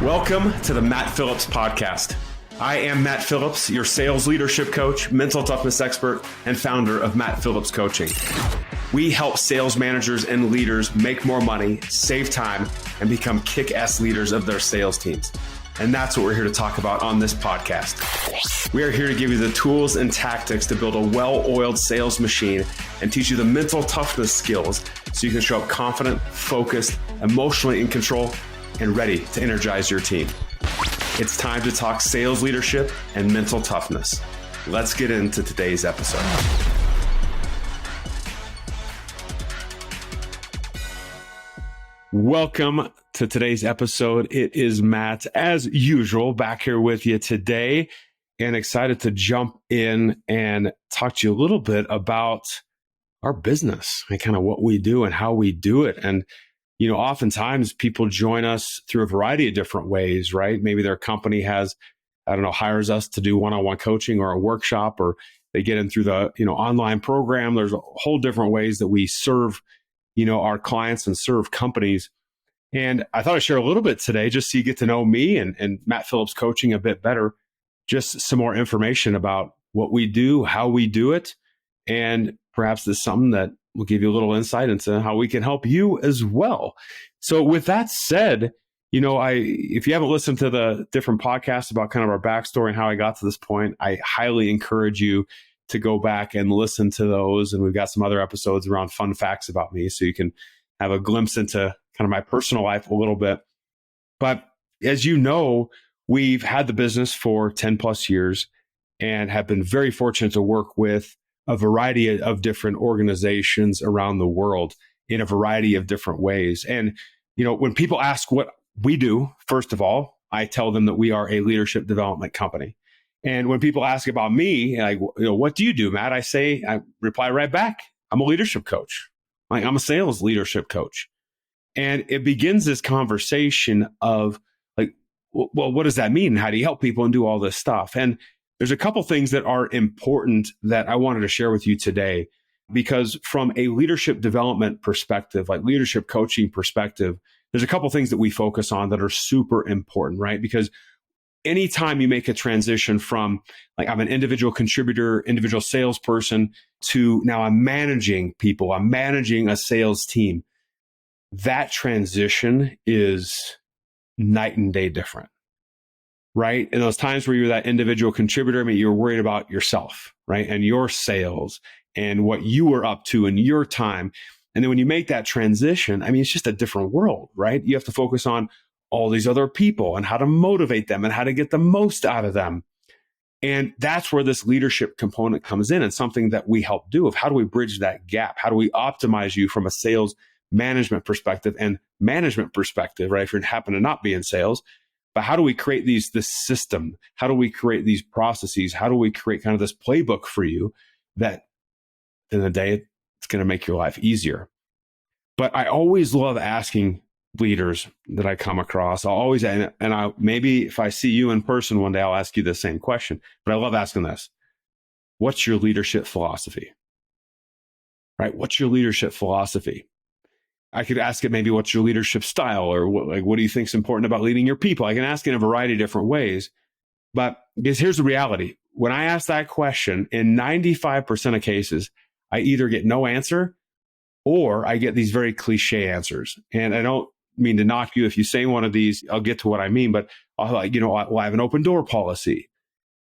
Welcome to the Matt Phillips Podcast. I am Matt Phillips, your sales leadership coach, mental toughness expert, and founder of Matt Phillips Coaching. We help sales managers and leaders make more money, save time, and become kick-ass leaders of their sales teams. And that's what we're here to talk about on this podcast. We are here to give you the tools and tactics to build a well-oiled sales machine and teach you the mental toughness skills so you can show up confident, focused, emotionally in control, and ready to energize your team. It's time to talk sales leadership and mental toughness. Let's get into today's episode. Welcome to today's episode. It is Matt, as usual, back here with you today and excited to jump in and talk to you a little bit about our business and kind of what we do and how we do it. And you know, oftentimes people join us through a variety of different ways, right? Maybe their company has, hires us to do one-on-one coaching or a workshop, or they get in through the, online program. There's a whole different ways that we serve, our clients and serve companies. And I thought I'd share a little bit today, just so you get to know me and Matt Phillips Coaching a bit better, just some more information about what we do, how we do it, and perhaps this is something that will give you a little insight into how we can help you as well. So with that said, if you haven't listened to the different podcasts about kind of our backstory and how I got to this point, I highly encourage you to go back and listen to those. And we've got some other episodes around fun facts about me, so you can have a glimpse into kind of my personal life a little bit. But as you know, we've had the business for 10 plus years and have been very fortunate to work with a variety of different organizations around the world in a variety of different ways. And, when people ask what we do, first of all, I tell them that we are a leadership development company. And when people ask about me, like, what do you do, Matt? I reply right back, I'm a leadership coach. I'm a sales leadership coach. And it begins this conversation of like, well, what does that mean? How do you help people and do all this stuff? And there's a couple things that are important that I wanted to share with you today, because from a leadership development perspective, like leadership coaching perspective, there's a couple things that we focus on that are super important, right? Because anytime you make a transition from like I'm an individual contributor, individual salesperson to now I'm managing people, I'm managing a sales team, that transition is night and day different. Right? In those times where you're that individual contributor, you're worried about yourself, right? And your sales and what you were up to in your time. And then when you make that transition, it's just a different world, right? You have to focus on all these other people and how to motivate them and how to get the most out of them. And that's where this leadership component comes in, and something that we help do of how do we bridge that gap? How do we optimize you from a sales management perspective and management perspective, right? If you happen to not be in sales. But how do we create this system? How do we create these processes? How do we create kind of this playbook for you that in the day, it's going to make your life easier? But I always love asking leaders that I come across. Maybe if I see you in person one day, I'll ask you the same question. But I love asking this. What's your leadership philosophy? Right? What's your leadership philosophy? I could ask it maybe, what's your leadership style, or what do you think is important about leading your people? I can ask in a variety of different ways. But because here's the reality. When I ask that question, in 95% of cases, I either get no answer or I get these very cliche answers. And I don't mean to knock you if you say one of these, I'll get to what I mean, but I'll I have an open door policy.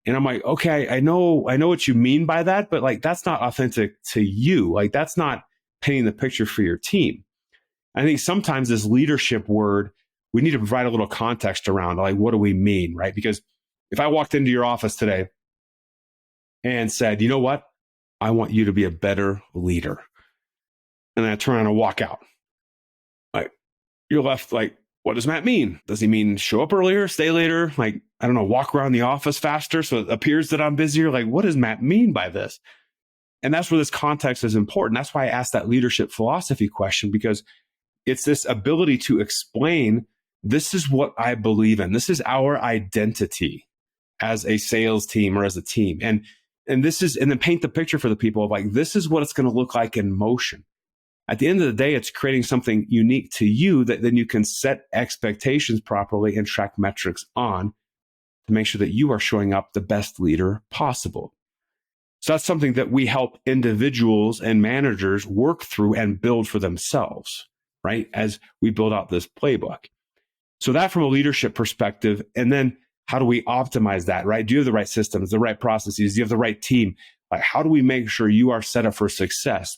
And I'm like, okay, I know what you mean by that, but like, that's not authentic to you. Like, that's not painting the picture for your team. I think sometimes this leadership word, we need to provide a little context around, like, what do we mean, right? Because if I walked into your office today and said, you know what? I want you to be a better leader. And then I turn around and walk out. Like, you're left like, what does Matt mean? Does he mean show up earlier, stay later? Like, I don't know, walk around the office faster so it appears that I'm busier? Like, what does Matt mean by this? And that's where this context is important. That's why I asked that leadership philosophy question, because it's this ability to explain, this is what I believe in. This is our identity as a sales team or as a team. And then paint the picture for the people of like, this is what it's going to look like in motion. at the end of the day, it's creating something unique to you that then you can set expectations properly and track metrics on to make sure that you are showing up the best leader possible. So that's something that we help individuals and managers work through and build for themselves, right? As we build out this playbook. So that from a leadership perspective, and then how do we optimize that, right? Do you have the right systems, the right processes? Do you have the right team? Like, how do we make sure you are set up for success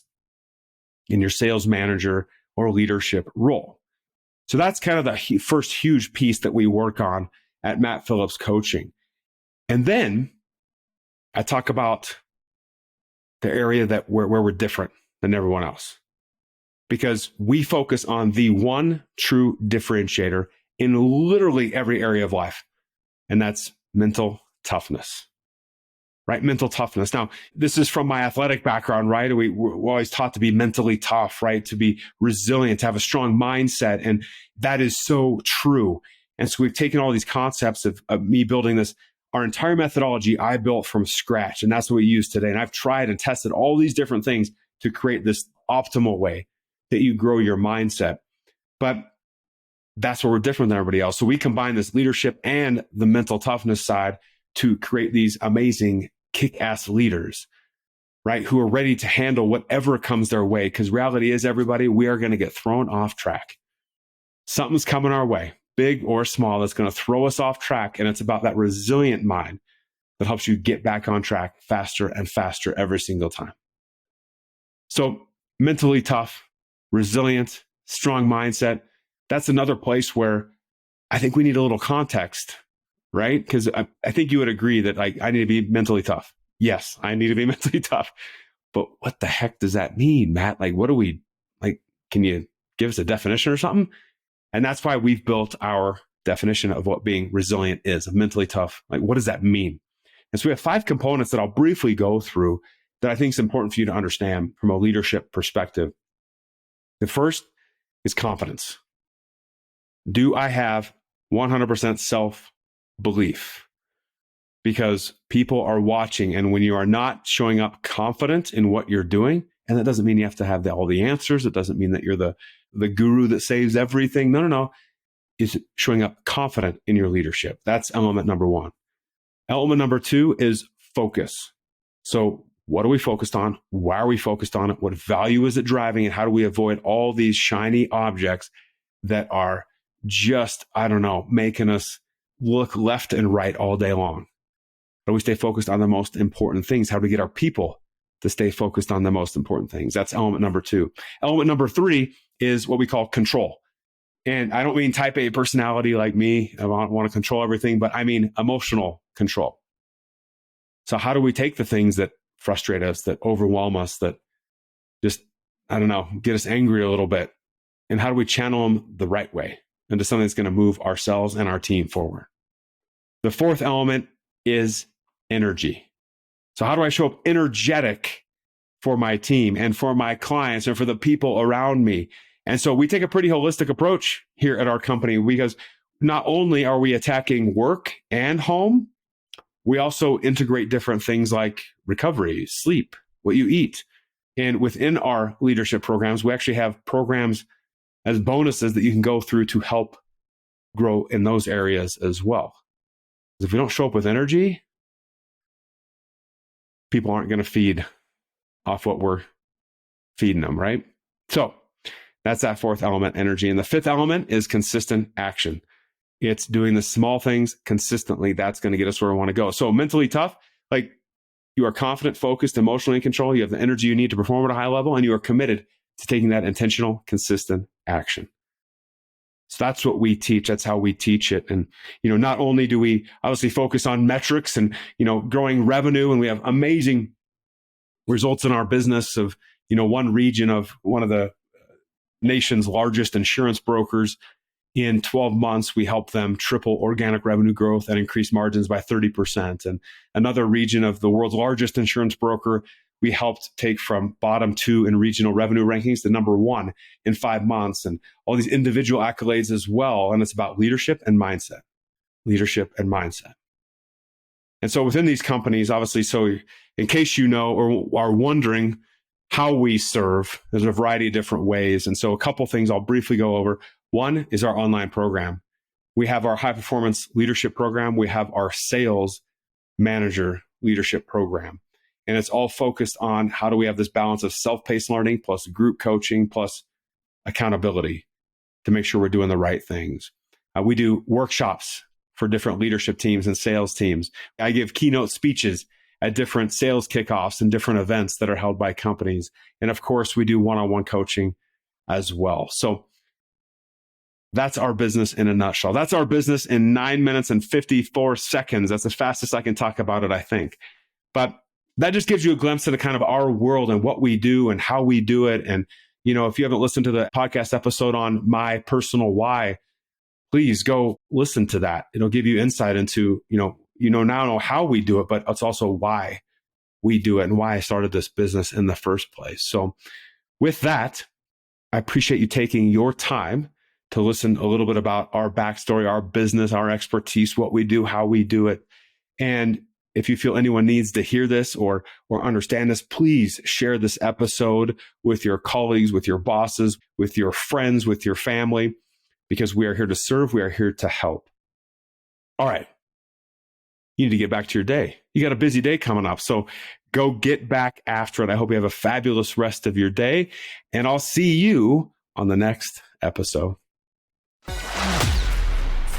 in your sales manager or leadership role? So that's kind of the first huge piece that we work on at Matt Phillips Coaching. And then I talk about the area that where we're different than everyone else, because we focus on the one true differentiator in literally every area of life, and that's mental toughness, right? Mental toughness. Now, this is from my athletic background, right? We're always taught to be mentally tough, right? To be resilient, to have a strong mindset. And that is so true. And so we've taken all these concepts of me building this. Our entire methodology I built from scratch, and that's what we use today. And I've tried and tested all these different things to create this optimal way that you grow your mindset. But that's where we're different than everybody else. So we combine this leadership and the mental toughness side to create these amazing kick-ass leaders, right? Who are ready to handle whatever comes their way. Because reality is, everybody, we are going to get thrown off track. Something's coming our way, big or small, that's going to throw us off track. And it's about that resilient mind that helps you get back on track faster and faster every single time. So mentally tough, resilient, strong mindset. That's another place where I think we need a little context, right? Because I think you would agree that I need to be mentally tough. Yes, I need to be mentally tough. But what the heck does that mean, Matt? Like, what do we, like, can you give us a definition or something? And that's why we've built our definition of what being resilient is, mentally tough. Like, what does that mean? And so we have 5 components that I'll briefly go through that I think is important for you to understand from a leadership perspective. The first is confidence. Do I have 100% self-belief? Because people are watching, and when you are not showing up confident in what you're doing, and that doesn't mean you have to have all the answers. It doesn't mean that you're the guru that saves everything. No. It's showing up confident in your leadership. That's element number 1. Element number 2 is focus. So what are we focused on? Why are we focused on it? What value is it driving? And how do we avoid all these shiny objects that are just, making us look left and right all day long? How do we stay focused on the most important things? How do we get our people to stay focused on the most important things? That's element number 2. Element number 3 is what we call control. And I don't mean type A personality like me. I want to control everything, but I mean emotional control. So how do we take the things that frustrate us, that overwhelm us, that just, get us angry a little bit? And how do we channel them the right way into something that's going to move ourselves and our team forward? The 4th element is energy. So how do I show up energetic for my team and for my clients and for the people around me? And so we take a pretty holistic approach here at our company, because not only are we attacking work and home, we also integrate different things like recovery, sleep, what you eat. And within our leadership programs, we actually have programs as bonuses that you can go through to help grow in those areas as well. Because if we don't show up with energy, people aren't going to feed off what we're feeding them, right? So that's that 4th element, energy. And the 5th element is consistent action. It's doing the small things consistently. That's going to get us where we want to go. So mentally tough, like, you are confident, focused, emotionally in control. You have the energy you need to perform at a high level, and you are committed to taking that intentional, consistent action. So that's what we teach. That's how we teach it. And, not only do we obviously focus on metrics and, growing revenue, and we have amazing results in our business of, one region of one of the nation's largest insurance brokers. In 12 months, we helped them triple organic revenue growth and increase margins by 30%. And another region of the world's largest insurance broker, we helped take from bottom 2 in regional revenue rankings to number 1 in 5 months, and all these individual accolades as well. And it's about leadership and mindset. And so within these companies, obviously, so in case you know or are wondering, how we serve. There's a variety of different ways. And so a couple things I'll briefly go over. One is our online program. We have our high performance leadership program. We have our sales manager leadership program. And it's all focused on how do we have this balance of self-paced learning plus group coaching plus accountability to make sure we're doing the right things. We do workshops for different leadership teams and sales teams. I give keynote speeches at different sales kickoffs and different events that are held by companies. And of course, we do one-on-one coaching as well. So that's our business in a nutshell. That's our business in 9 minutes and 54 seconds. That's the fastest I can talk about it, I think. But that just gives you a glimpse into kind of our world and what we do and how we do it. And, if you haven't listened to the podcast episode on my personal why, please go listen to that. It'll give you insight into, now how we do it, but it's also why we do it and why I started this business in the first place. So with that, I appreciate you taking your time to listen a little bit about our backstory, our business, our expertise, what we do, how we do it. And if you feel anyone needs to hear this or understand this, please share this episode with your colleagues, with your bosses, with your friends, with your family, because we are here to serve. We are here to help. All right. You need to get back to your day. You got a busy day coming up. So go get back after it. I hope you have a fabulous rest of your day, and I'll see you on the next episode.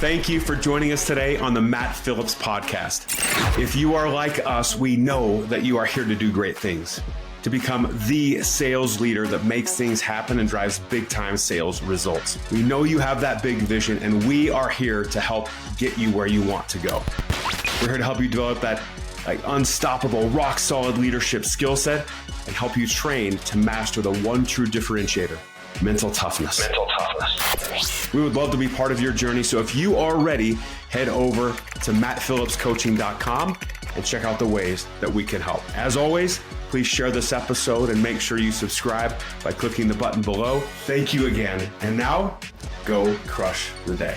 Thank you for joining us today on the Matt Phillips Podcast. If you are like us, we know that you are here to do great things, to become the sales leader that makes things happen and drives big time sales results. We know you have that big vision, and we are here to help get you where you want to go. We're here to help you develop that unstoppable, rock solid leadership skill set and help you train to master the one true differentiator, mental toughness. We would love to be part of your journey. So if you are ready, head over to mattphillipscoaching.com and check out the ways that we can help. As always, please share this episode and make sure you subscribe by clicking the button below. Thank you again. And now, go crush the day.